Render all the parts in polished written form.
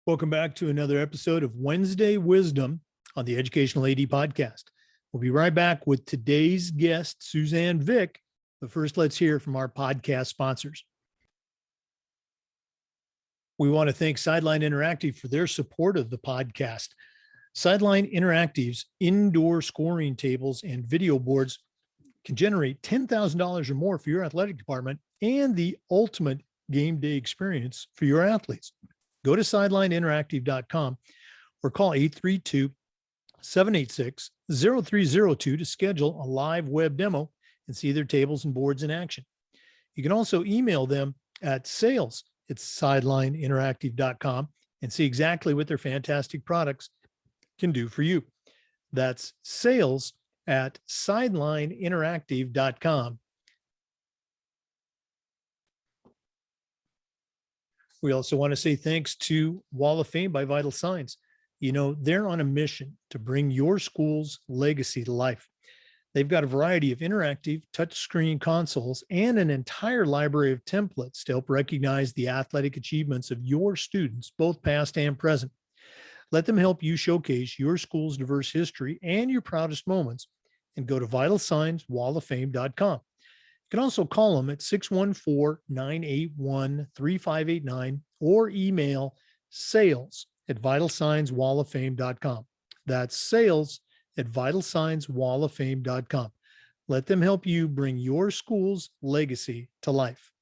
Welcome back to another episode of Wednesday Wisdom on the Educational AD Podcast. We'll be right back with today's guest, Suzanne Vick. But first, let's hear from our podcast sponsors. We want to thank Sideline Interactive for their support of the podcast. Sideline Interactive's indoor scoring tables and video boards can generate $10,000 or more for your athletic department and the ultimate game day experience for your athletes. Go to sidelineinteractive.com or call 832-786-0302 to schedule a live web demo and see their tables and boards in action. You can also email them at sales@sidelineinteractive.com and see exactly what their fantastic products can do for you. That's sales@sidelineinteractive.com. We also want to say thanks to Wall of Fame by Vital Signs. You know, they're on a mission to bring your school's legacy to life. They've got a variety of interactive touchscreen consoles and an entire library of templates to help recognize the athletic achievements of your students, both past and present. Let them help you showcase your school's diverse history and your proudest moments, and go to vitalsignswalloffame.com. You can also call them at 614-981-3589 or email sales@vitalsignswalloffame.com. That's sales@vitalsignswalloffame.com. Let them help you bring your school's legacy to life.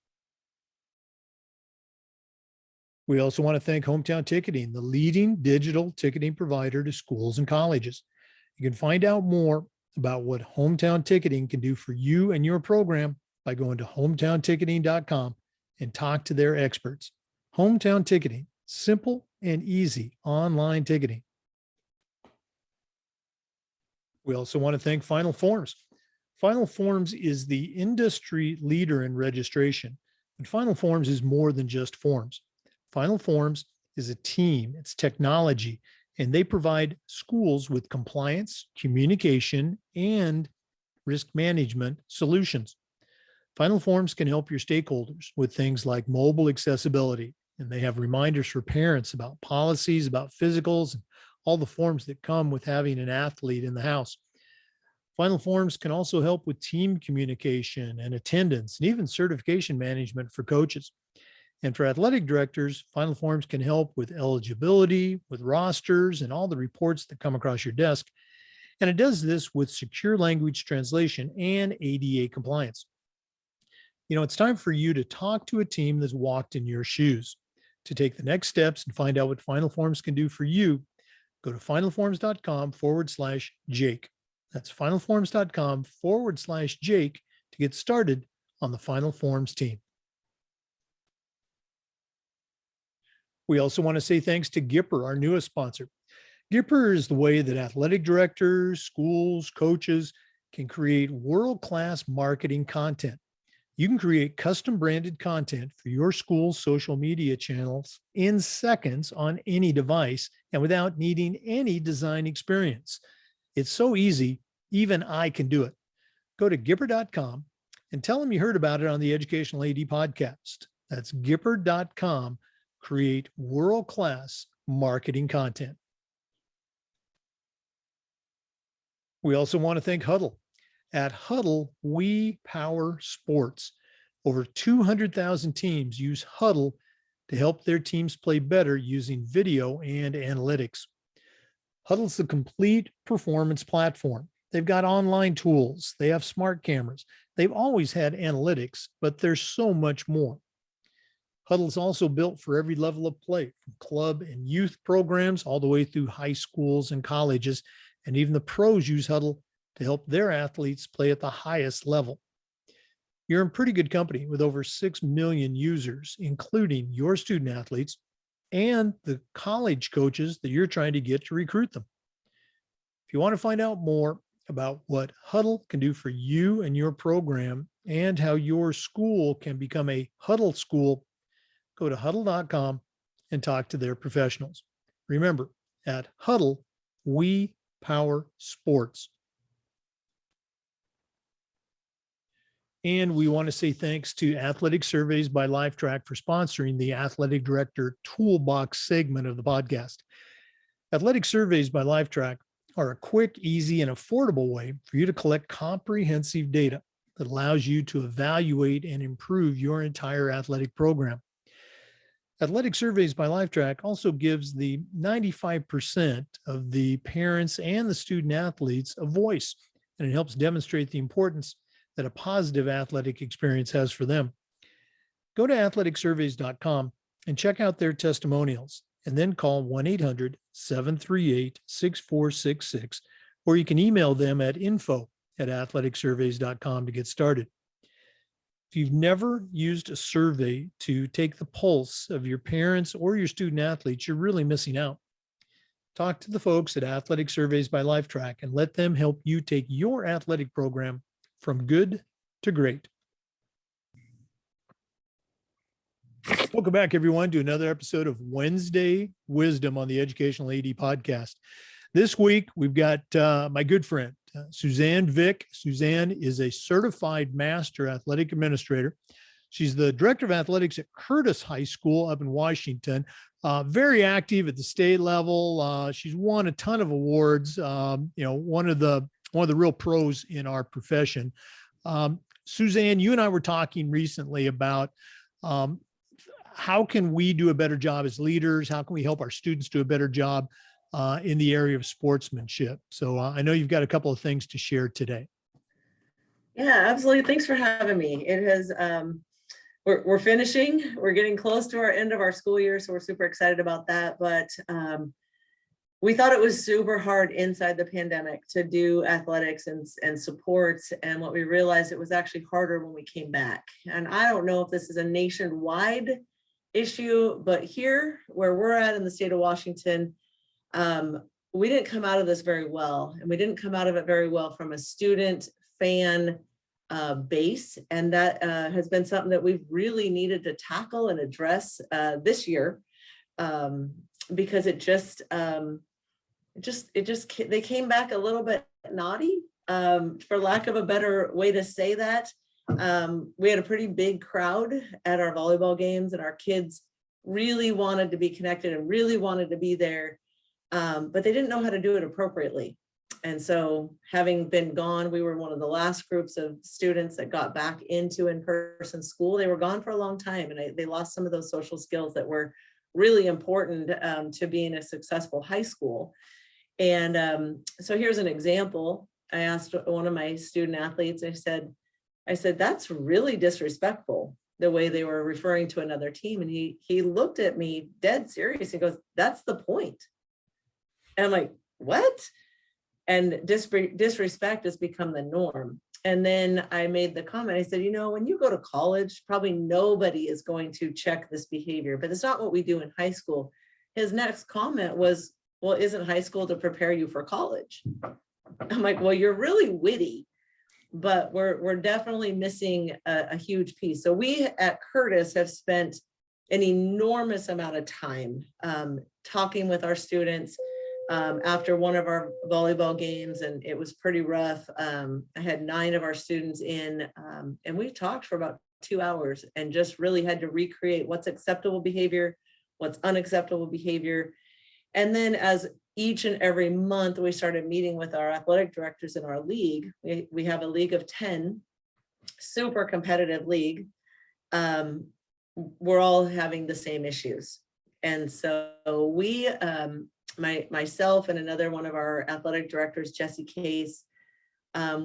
We also want to thank Hometown Ticketing, the leading digital ticketing provider to schools and colleges. You can find out more about what Hometown Ticketing can do for you and your program by going to hometownticketing.com and talk to their experts. Hometown Ticketing, simple and easy online ticketing. We also want to thank Final Forms. Final Forms is the industry leader in registration, and Final Forms is more than just forms. Final Forms is a team, it's technology, and they provide schools with compliance, communication, and risk management solutions. Final Forms can help your stakeholders with things like mobile accessibility, and they have reminders for parents about policies, about physicals, and all the forms that come with having an athlete in the house. Final Forms can also help with team communication and attendance, and even certification management for coaches. And for athletic directors, Final Forms can help with eligibility, with rosters, and all the reports that come across your desk. And it does this with secure language translation and ADA compliance. You know, it's time for you to talk to a team that's walked in your shoes. To take the next steps and find out what Final Forms can do for you, go to finalforms.com/Jake. That's finalforms.com/Jake to get started on the Final Forms team. We also want to say thanks to Gipper, our newest sponsor. Gipper is the way that athletic directors, schools, coaches can create world-class marketing content. You can create custom branded content for your school's social media channels in seconds on any device and without needing any design experience. It's so easy, even I can do it. Go to Gipper.com and tell them you heard about it on the Educational AD Podcast. That's Gipper.com. Create world-class marketing content. We also want to thank Huddle. At Huddle, we power sports. Over 200,000 teams use Huddle to help their teams play better using video and analytics. Huddle's the complete performance platform. They've got online tools. They have smart cameras. They've always had analytics, but there's so much more. Huddle's also built for every level of play, from club and youth programs all the way through high schools and colleges, and even the pros use Huddle to help their athletes play at the highest level. You're in pretty good company with over 6 million users, including your student athletes and the college coaches that you're trying to get to recruit them. If you want to find out more about what Huddle can do for you and your program and how your school can become a Huddle school, go to huddle.com and talk to their professionals. Remember, at Huddle, we power sports. And we want to say thanks to Athletic Surveys by Lifetrack for sponsoring the Athletic Director Toolbox segment of the podcast. Athletic Surveys by Lifetrack are a quick, easy, and affordable way for you to collect comprehensive data that allows you to evaluate and improve your entire athletic program. Athletic Surveys by Lifetrack also gives the 95% of the parents and the student athletes a voice, and it helps demonstrate the importance that a positive athletic experience has for them. Go to athleticsurveys.com and check out their testimonials, and then call 1-800-738-6466, or you can email them at info@athleticsurveys.com to get started. If you've never used a survey to take the pulse of your parents or your student athletes, you're really missing out. Talk to the folks at Athletic Surveys by Lifetrack and let them help you take your athletic program from good to great. Welcome back, everyone, to another episode of Wednesday Wisdom on the Educational AD Podcast. This week, we've got my good friend, Suzanne Vick. Suzanne is a certified master athletic administrator. She's the director of athletics at Curtis High School up in Washington. Very active at the state level. She's won a ton of awards. One of the real pros in our profession. Suzanne, you and I were talking recently about how can we do a better job as leaders? How can we help our students do a better job in the area of sportsmanship? So I know you've got a couple of things to share today. Yeah, absolutely. Thanks for having me. It has, we're finishing, we're getting close to our end of our school year, so we're super excited about that. But we thought it was super hard inside the pandemic to do athletics and sports. And what we realized, it was actually harder when we came back. And I don't know if this is a nationwide issue, but here where we're at in the state of Washington, we didn't come out of this very well. And we didn't come out of it very well from a student fan base. And that has been something that we've really needed to tackle and address this year, because they came back a little bit naughty, for lack of a better way to say that. We had a pretty big crowd at our volleyball games, and our kids really wanted to be connected and really wanted to be there, but they didn't know how to do it appropriately. And so, having been gone, we were one of the last groups of students that got back into in-person school. They were gone for a long time, and they lost some of those social skills that were really important to being a successful high school. And so here's an example. I asked one of my student athletes, I said, that's really disrespectful, the way they were referring to another team. And he looked at me dead serious. He goes, that's the point. And I'm like, what? And disrespect has become the norm. And then I made the comment, I said, when you go to college, probably nobody is going to check this behavior, but it's not what we do in high school. His next comment was, well, isn't high school to prepare you for college? I'm like, well, you're really witty, but we're definitely missing a huge piece. So we at Curtis have spent an enormous amount of time talking with our students after one of our volleyball games, and it was pretty rough. I had 9 of our students in, and we talked for about 2 hours and just really had to recreate what's acceptable behavior, what's unacceptable behavior. And then as each and every month, we started meeting with our athletic directors in our league. We have a league of 10, super competitive league. We're all having the same issues. And so we, myself and another one of our athletic directors, Jesse Case,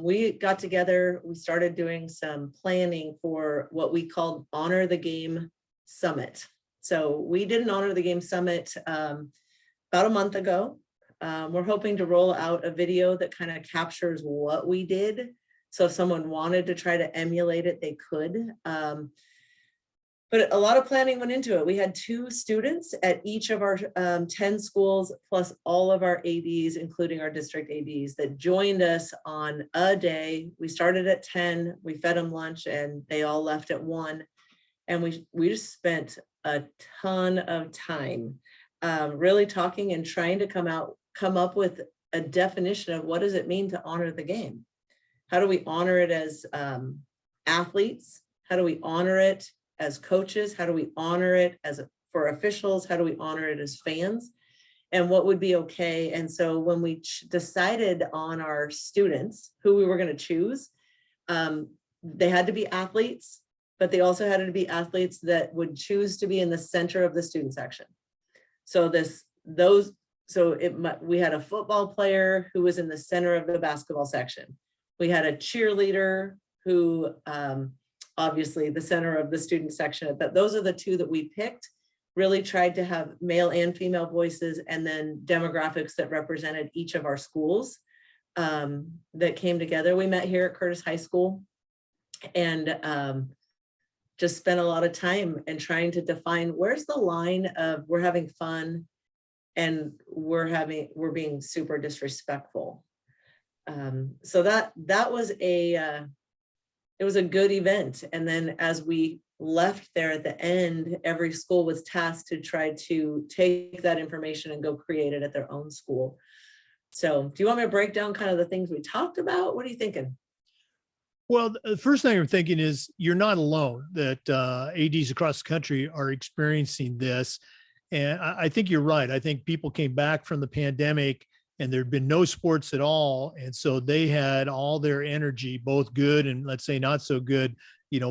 we got together, we started doing some planning for what we called Honor the Game Summit. So we did an Honor the Game Summit about a month ago. We're hoping to roll out a video that kind of captures what we did. So if someone wanted to try to emulate it, they could. But a lot of planning went into it. We had 2 students at each of our 10 schools, plus all of our ADs, including our district ADs, that joined us on a day. We started at 10, we fed them lunch, and they all left at 1. And we just spent a ton of time really talking and trying to come up with a definition of what does it mean to honor the game? How do we honor it as athletes? How do we honor it as coaches? How do we honor it as for officials? How do we honor it as fans? And what would be okay? And so when we decided on our students, who we were going to choose, they had to be athletes, but they also had to be athletes that would choose to be in the center of the student section. So we had a football player who was in the center of the basketball section. We had a cheerleader who, obviously the center of the student section. But those are the two that we picked. Really tried to have male and female voices, and then demographics that represented each of our schools that came together. We met here at Curtis High School, and just spent a lot of time and trying to define where's the line of we're having fun and we're being super disrespectful. So that was it was a good event. And then as we left there at the end, every school was tasked to try to take that information and go create it at their own school. So do you want me to break down kind of the things we talked about? What are you thinking? Well, the first thing I'm thinking is you're not alone, that ADs across the country are experiencing this. And I think you're right. I think people came back from the pandemic and there'd been no sports at all. And so they had all their energy, both good and let's say not so good,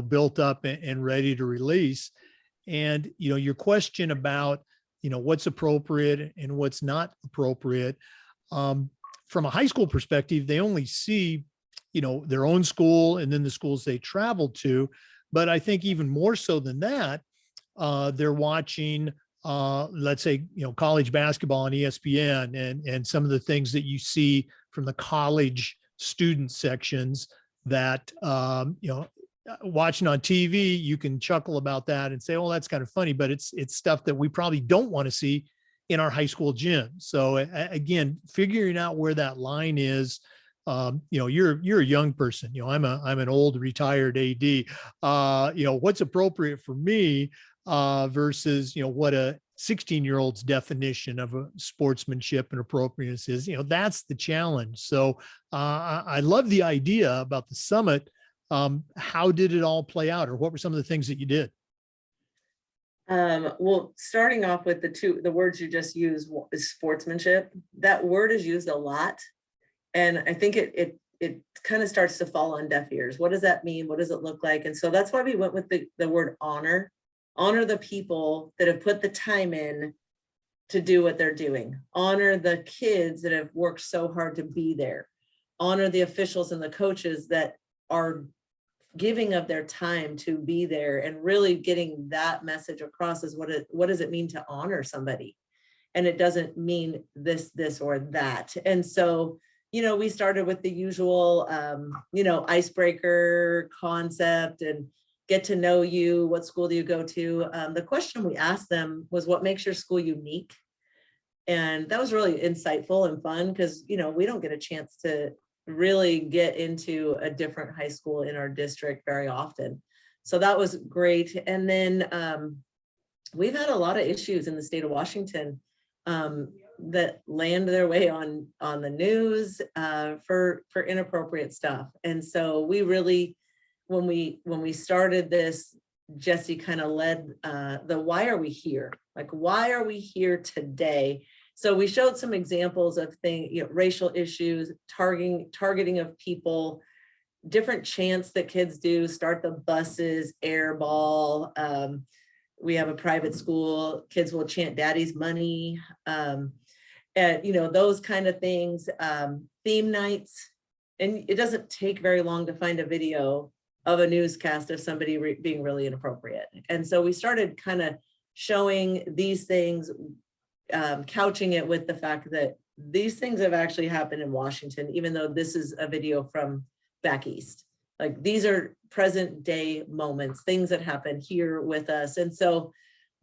built up and ready to release. And, your question about, what's appropriate and what's not appropriate, from a high school perspective, they only see, their own school and then the schools they travel to. But I think even more so than that, they're watching, let's say, college basketball on ESPN and some of the things that you see from the college student sections that, watching on TV, you can chuckle about that and say, oh, that's kind of funny, but it's stuff that we probably don't want to see in our high school gym. So again, figuring out where that line is, you're a young person, I'm an old retired AD, what's appropriate for me, versus, what a 16-year-old's definition of a sportsmanship and appropriateness is, that's the challenge. So I love the idea about the summit. How did it all play out, or what were some of the things that you did? Well, starting off with the words you just used is sportsmanship. That word is used a lot. And I think it kind of starts to fall on deaf ears. What does that mean? What does it look like? And so that's why we went with the word honor. Honor the people that have put the time in to do what they're doing. Honor the kids that have worked so hard to be there. Honor the officials and the coaches that are giving of their time to be there, and really getting that message across is what does it mean to honor somebody? And it doesn't mean this or that. And so, we started with the usual, icebreaker concept and get to know you. What school do you go to? The question we asked them was, what makes your school unique? And that was really insightful and fun because, we don't get a chance to really get into a different high school in our district very often. So that was great. And then we've had a lot of issues in the state of Washington that land their way on the news for inappropriate stuff. And so we really, when we started this, Jesse kind of led why are we here? Like, why are we here today? So we showed some examples of things, racial issues, targeting of people, different chants that kids do, start the buses, airball. We have a private school, kids will chant daddy's money, and those kind of things, theme nights. And it doesn't take very long to find a video of a newscast of somebody being really inappropriate. And so we started kind of showing these things, couching it with the fact that these things have actually happened in Washington, even though this is a video from back east. Like, these are present day moments, things that happen here with us. And so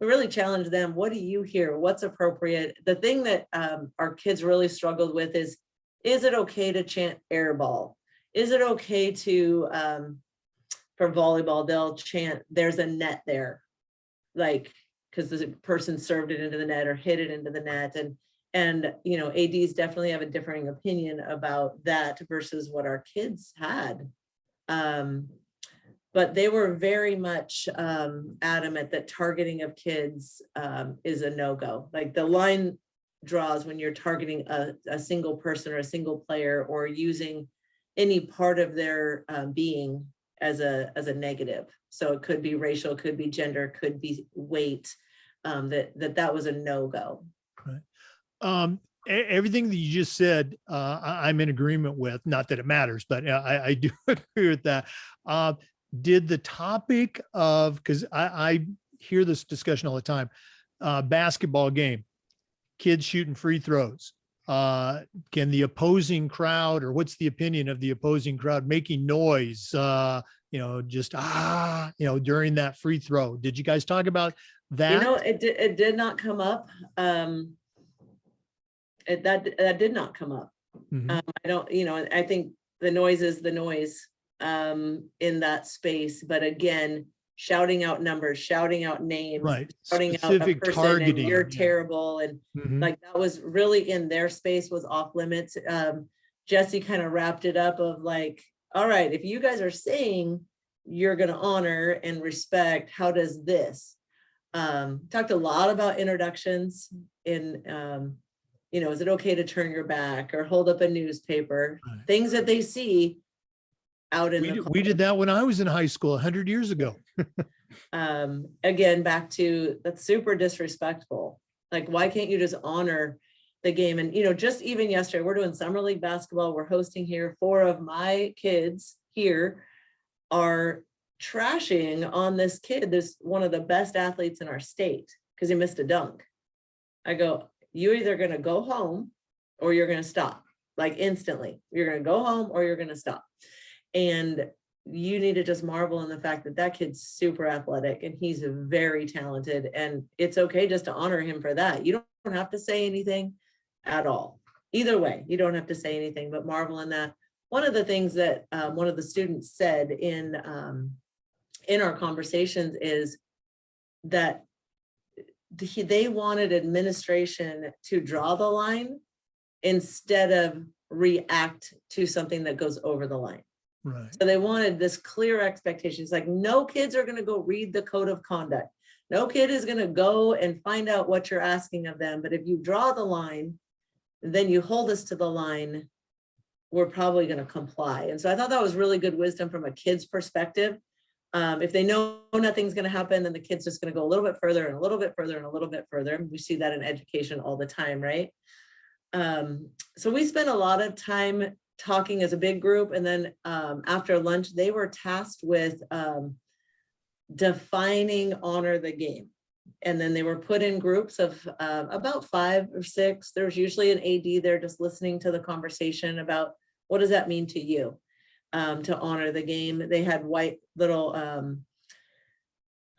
we really challenged them. What do you hear? What's appropriate? The thing that our kids really struggled with is it okay to chant airball? Is it okay to, for volleyball, they'll chant, there's a net there, like, because the person served it into the net or hit it into the net. And ADs definitely have a differing opinion about that versus what our kids had. but they were very much adamant that targeting of kids is a no-go. Like the line draws when you're targeting a single person or a single player, or using any part of their being as a negative. So it could be racial, could be gender, could be weight, that was a no-go. Right. Everything that you just said, I'm in agreement with. Not that it matters, but I do agree with that. Did the topic of, because I hear this discussion all the time, basketball game, kids shooting free throws. Can the opposing crowd, or what's the opinion of the opposing crowd making noise, just, during that free throw? Did you guys talk about that? It did not come up. That did not come up. Mhm. I don't, I think the noise is the noise in that space. But again, shouting out numbers, shouting out names, Right. shouting out a Specific person, and targeting. you're Yeah. terrible. And Mhm. like that was really in their space, was off limits. Jesse kind of wrapped it up of like, all right, if you guys are saying you're going to honor and respect, how does this? Talked a lot about introductions in, is it okay to turn your back or hold up a newspaper? Right. Things that they see out in We did that when I was in high school 100 years ago. Again, back to, that's super disrespectful. Like, why can't you just honor the game? And, just even yesterday, we're doing summer league basketball. We're hosting here. 4 of my kids here are trashing on this kid, this one of the best athletes in our state, because he missed a dunk. I go, you're either going to go home or you're going to stop, like instantly. You're going to go home or you're going to stop. And you need to just marvel in the fact that that kid's super athletic and he's very talented, and it's okay just to honor him for that. You don't have to say anything at all. Either way, you don't have to say anything, but marvel in that. One of the things that one of the students said in our conversations is that they wanted administration to draw the line instead of react to something that goes over the line. Right. So they wanted this clear expectations, like no kids are going to go read the code of conduct. No kid is going to go and find out what you're asking of them. But if you draw the line, then you hold us to the line, we're probably going to comply. And so I thought that was really good wisdom from a kid's perspective. If they know nothing's going to happen, then the kid's just going to go a little bit further and a little bit further and a little bit further. We see that in education all the time, right? So we spent a lot of time talking as a big group. And then after lunch, they were tasked with defining honor the game. And then they were put in groups of about 5 or 6. There's usually an AD there just listening to the conversation about what does that mean to you to honor the game. They had white little,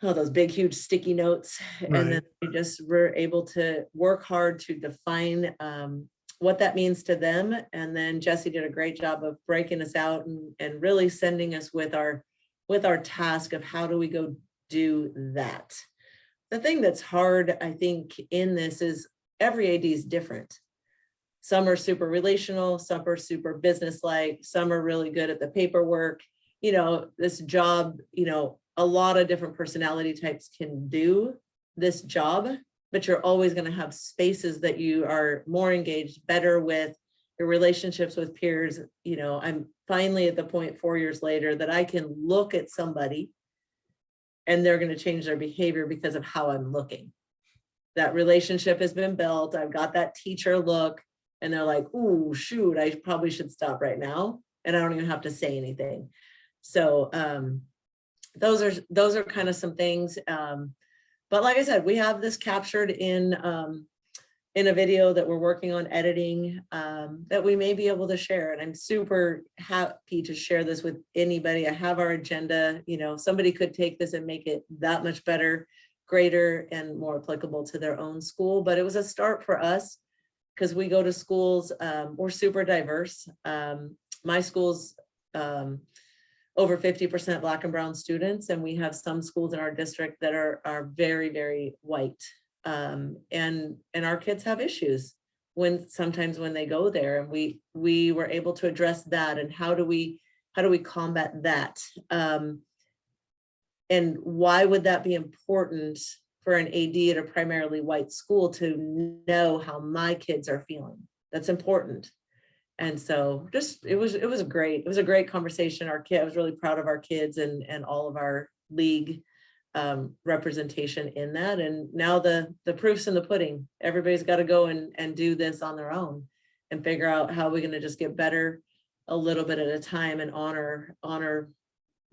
those big, huge sticky notes. Right. And then they just were able to work hard to define what that means to them. And then Jesse did a great job of breaking us out and really sending us with our task of how do we go do that. The thing that's hard, I think, in this is every AD is different. Some are super relational, some are super business-like, some are really good at the paperwork. This job, a lot of different personality types can do this job, but you're always going to have spaces that you are more engaged, better with your relationships with peers. I'm finally at the point 4 years later that I can look at somebody and they're going to change their behavior because of how I'm looking. That relationship has been built. I've got that teacher look and they're like, ooh, shoot, I probably should stop right now. And I don't even have to say anything. So those are kind of some things. But like I said, we have this captured in a video that we're working on editing that we may be able to share. And I'm super happy to share this with anybody. I have our agenda. Somebody could take this and make it that much better, greater, and more applicable to their own school. But it was a start for us because we go to schools, we're super diverse. My school's over 50% Black and brown students, and we have some schools in our district that are very, very white. And our kids have issues sometimes when they go there, and we were able to address that. And how do we combat that? And why would that be important for an AD at a primarily white school to know how my kids are feeling? That's important. And so just, it was a great conversation. I was really proud of our kids and all of our league representation in that. And now the proof's in the pudding. Everybody's got to go and do this on their own and figure out how we're going to just get better a little bit at a time and honor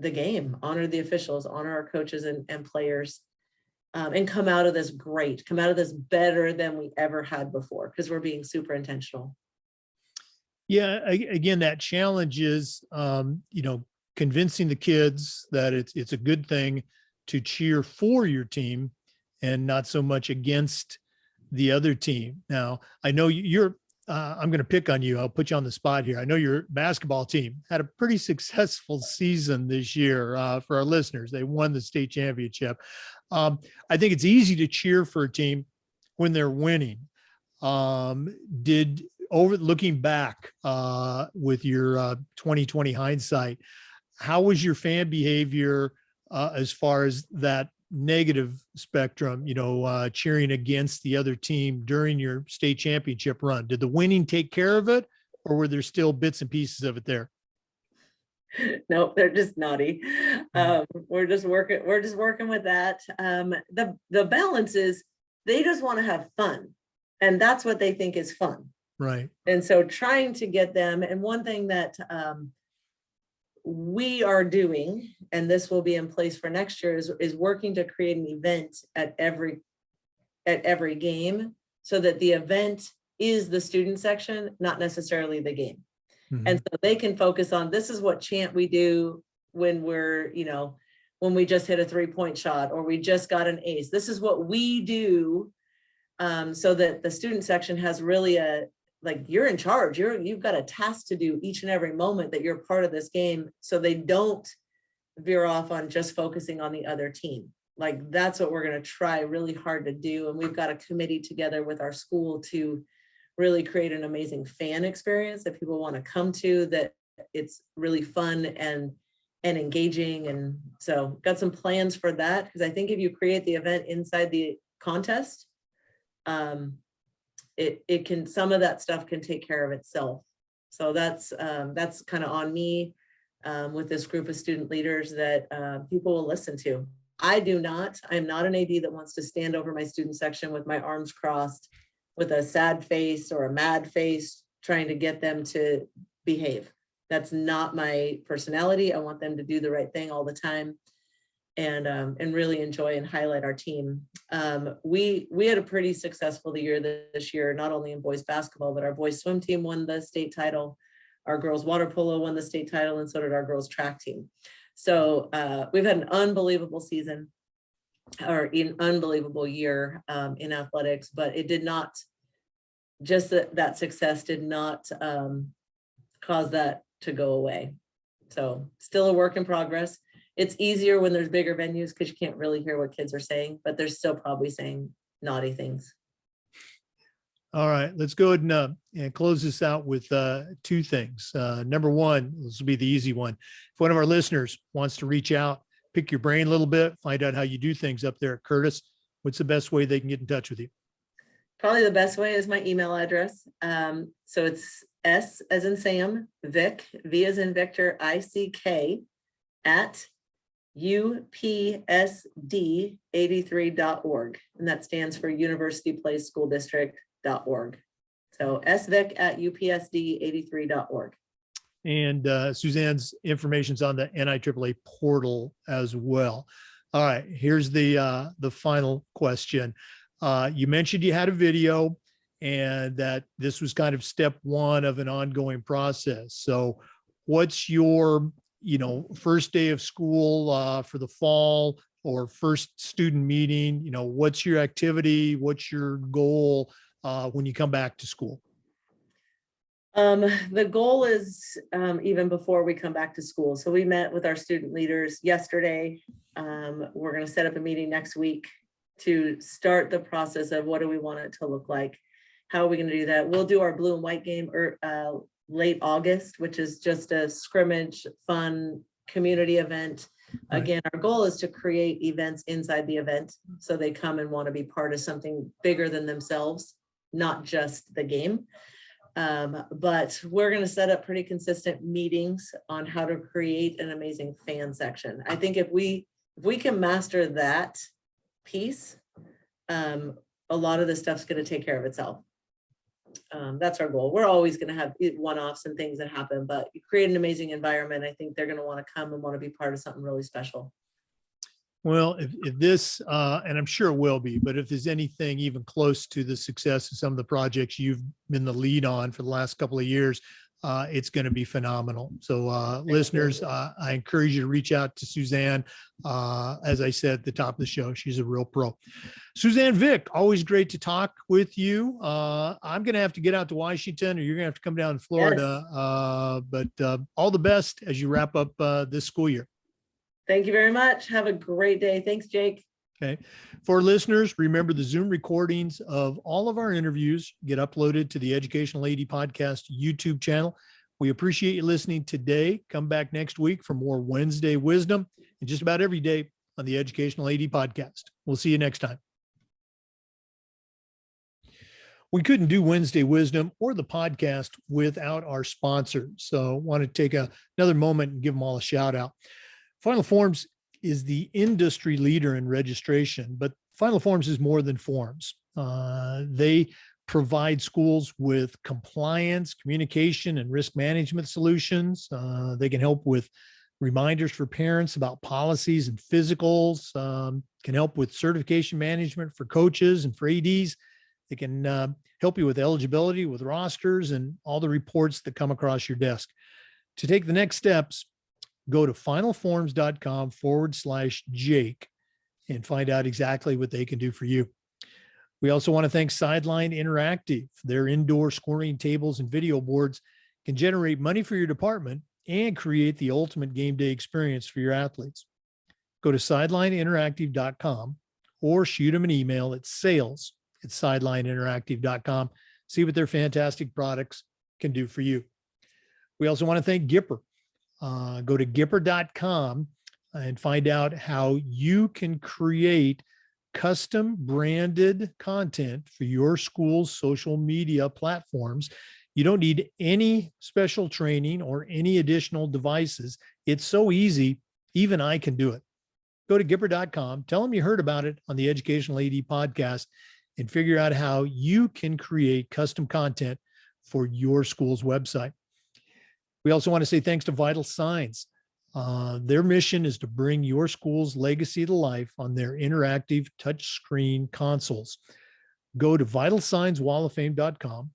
the game, honor the officials, honor our coaches and players, and come out of this better than we ever had before, because we're being super intentional. Yeah, again, that challenge is, convincing the kids that it's a good thing to cheer for your team and not so much against the other team. Now, I know I'm going to pick on you. I'll put you on the spot here. I know your basketball team had a pretty successful season this year. For our listeners, they won the state championship. I think it's easy to cheer for a team when they're winning. Looking back with your 2020 hindsight, how was your fan behavior as far as that negative spectrum, cheering against the other team during your state championship run? Did the winning take care of it, or were there still bits and pieces of it there? Nope, they're just naughty. We're just working with that. The balance is they just want to have fun, and that's what they think is fun. Right. And so trying to get them, and one thing that we are doing, and this will be in place for next year, is working to create an event at every game, so that the event is the student section, not necessarily the game. Mm-hmm. And so they can focus on, this is what chant we do when we're, when we just hit a 3-point shot or we just got an ace. This is what we do, so that the student section has really you're in charge. You've got a task to do each and every moment that you're part of this game, so they don't veer off on just focusing on the other team. That's what we're going to try really hard to do. And we've got a committee together with our school to really create an amazing fan experience that people want to come to, that it's really fun and engaging. And so got some plans for that, because I think if you create the event inside the contest, it can, some of that stuff can take care of itself. So that's kind of on me with this group of student leaders that people will listen to. I'm not an AD that wants to stand over my student section with my arms crossed with a sad face or a mad face trying to get them to behave. That's not my personality. I want them to do the right thing all the time and really enjoy and highlight our team. We had a pretty successful year this year, not only in boys basketball, but our boys swim team won the state title. Our girls water polo won the state title, and so did our girls track team. So we've had an unbelievable season, or an unbelievable year in athletics, but it did not, just that success did not cause that to go away. So still a work in progress. It's easier when there's bigger venues because you can't really hear what kids are saying, but they're still probably saying naughty things. All right, let's go ahead and close this out with two things. Number one, this will be the easy one. If one of our listeners wants to reach out, pick your brain a little bit, find out how you do things up there at Curtis, what's the best way they can get in touch with you? Probably the best way is my email address. So it's S as in Sam, Vick, V as in Victor, ICK at UPSD83.org. And that stands for University Place School District.org. So svick at UPSD83.org. And Suzanne's information's on the NIAAA portal as well. All right, here's the final question. You mentioned you had a video and that this was kind of step one of an ongoing process. So what's your, first day of school for the fall, or first student meeting? What's your activity? What's your goal when you come back to school? The goal is even before we come back to school. So we met with our student leaders yesterday. We're going to set up a meeting next week to start the process of what do we want it to look like? How are we going to do that? We'll do our blue and white game late August, which is just a scrimmage, fun community event Right. Again, our goal is to create events inside the event so they come and want to be part of something bigger than themselves, not just the game. But we're going to set up pretty consistent meetings on how to create an amazing fan section. I think if we can master that piece, a lot of this stuff's going to take care of itself. That's our goal. We're always going to have one-offs and things that happen, but you create an amazing environment. I think they're going to want to come and want to be part of something really special. Well, if this, and I'm sure it will be, but if there's anything even close to the success of some of the projects you've been the lead on for the last couple of years, it's going to be phenomenal. So listeners, I encourage you to reach out to Suzanne. As I said at the top of the show, she's a real pro. Suzanne Vick, always great to talk with you. I'm going to have to get out to Washington, or you're going to have to come down to Florida. Yes. But all the best as you wrap up this school year. Thank you very much. Have a great day. Thanks, Jake. Okay. For listeners, remember the Zoom recordings of all of our interviews get uploaded to the Educational AD Podcast YouTube channel. We appreciate you listening today. Come back next week for more Wednesday wisdom and just about every day on the Educational AD Podcast. We'll see you next time. We couldn't do Wednesday Wisdom or the podcast without our sponsors. So I want to take another moment and give them all a shout out. Final Forms is the industry leader in registration, but Final Forms is more than forms. They provide schools with compliance, communication, and risk management solutions. They can help with reminders for parents about policies and physicals, can help with certification management for coaches and for ADs. They can help you with eligibility, with rosters, and all the reports that come across your desk. To take the next steps, go to finalforms.com/Jake and find out exactly what they can do for you. We also want to thank Sideline Interactive. Their indoor scoring tables and video boards can generate money for your department and create the ultimate game day experience for your athletes. Go to sidelineinteractive.com or shoot them an email at sales@sidelineinteractive.com. See what their fantastic products can do for you. We also want to thank Gipper. Go to Gipper.com and find out how you can create custom branded content for your school's social media platforms. You don't need any special training or any additional devices. It's so easy. Even I can do it. Go to Gipper.com, tell them you heard about it on the Educational AD Podcast, and figure out how you can create custom content for your school's website. We also want to say thanks to Vital Signs. Their mission is to bring your school's legacy to life on their interactive touchscreen consoles. Go to vitalsignswalloffame.com,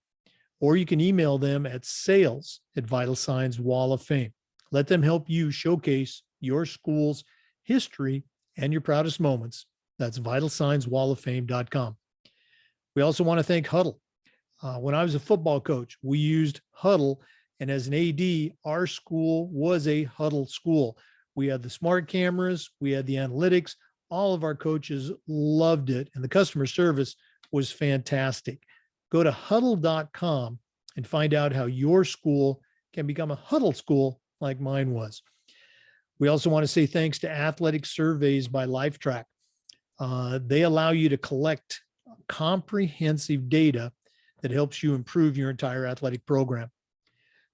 or you can email them at sales@vitalsignswalloffame. Let them help you showcase your school's history and your proudest moments. That's vitalsignswalloffame.com. We also want to thank Huddle. When I was a football coach, we used Huddle. And as an AD, our school was a Huddle school. We had the smart cameras, we had the analytics. All of our coaches loved it, and the customer service was fantastic. Go to huddle.com and find out how your school can become a Huddle school like mine was. We also want to say thanks to Athletic Surveys by Lifetrack. They allow you to collect comprehensive data that helps you improve your entire athletic program.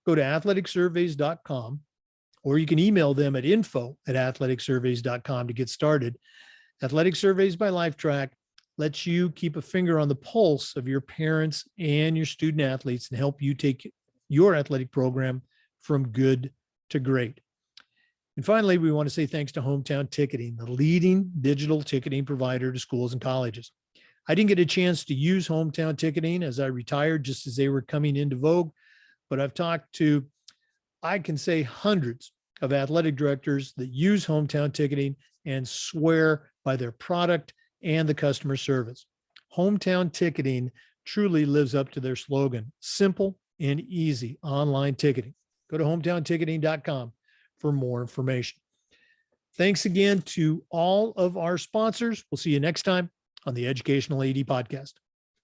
Go to athleticsurveys.com, or you can email them at info@athleticsurveys.com to get started. Athletic Surveys by Lifetrack lets you keep a finger on the pulse of your parents and your student athletes and help you take your athletic program from good to great. And finally, we want to say thanks to Hometown Ticketing, the leading digital ticketing provider to schools and colleges. I didn't get a chance to use Hometown Ticketing as I retired just as they were coming into vogue, but I've talked to, I can say, hundreds of athletic directors that use Hometown Ticketing and swear by their product and the customer service. Hometown Ticketing truly lives up to their slogan, simple and easy online ticketing. Go to hometownticketing.com for more information. Thanks again to all of our sponsors. We'll see you next time on the Educational AD Podcast.